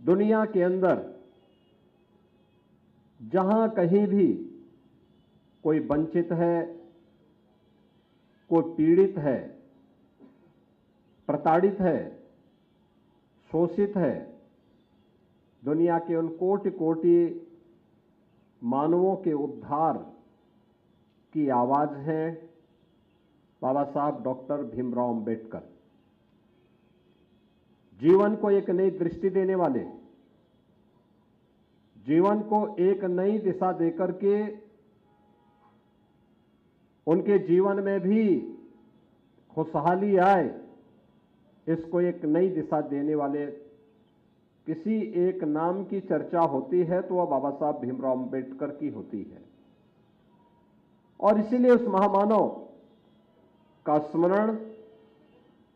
दुनिया के अंदर जहां कहीं भी कोई वंचित है, कोई पीड़ित है, प्रताड़ित है, शोषित है, दुनिया के उन कोटि कोटि मानवों के उद्धार की आवाज है बाबा साहब डॉक्टर भीमराव अंबेडकर। जीवन को एक नई दृष्टि देने वाले, जीवन को एक नई दिशा देकर के उनके जीवन में भी खुशहाली आए, इसको एक नई दिशा देने वाले किसी एक नाम की चर्चा होती है तो वह बाबा साहब भीमराव अंबेडकर की होती है। और इसीलिए उस महामानव का स्मरण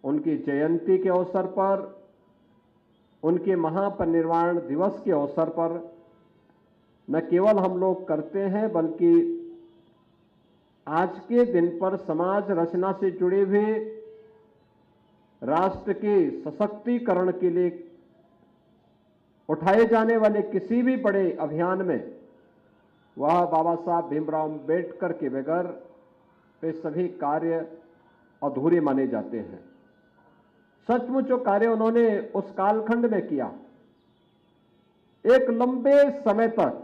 उनकी जयंती के अवसर पर, उनके महापरिनिर्वाण दिवस के अवसर पर न केवल हम लोग करते हैं, बल्कि आज के दिन पर समाज रचना से जुड़े हुए राष्ट्र के सशक्तिकरण के लिए उठाए जाने वाले किसी भी बड़े अभियान में वह बाबा साहब भीमराव अंबेडकर के बगैर वे सभी कार्य अधूरे माने जाते हैं। सचमुच जो कार्य उन्होंने उस कालखंड में किया, एक लंबे समय तक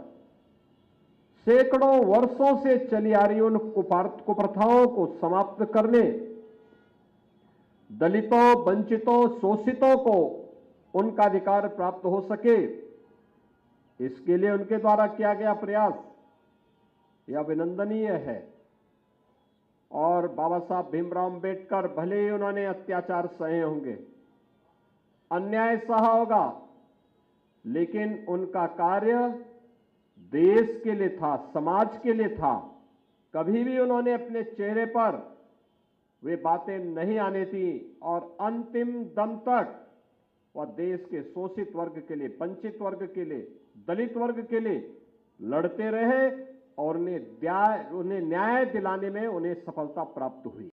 सैकड़ों वर्षों से चली आ रही उन कुप्रथाओं को समाप्त करने, दलितों, वंचितों, शोषितों को उनका अधिकार प्राप्त हो सके, इसके लिए उनके द्वारा किया गया प्रयास यह अभिनंदनीय है। और बाबा साहब भीमराव अंबेडकर भले ही उन्होंने अत्याचार सहे होंगे, अन्याय सहा होगा, लेकिन उनका कार्य देश के लिए था, समाज के लिए था। कभी भी उन्होंने अपने चेहरे पर वे बातें नहीं आने दी और अंतिम दम तक वह देश के शोषित वर्ग के लिए, वंचित वर्ग के लिए, दलित वर्ग के लिए लड़ते रहे और उन्हें न्याय दिलाने में उन्हें सफलता प्राप्त हुई।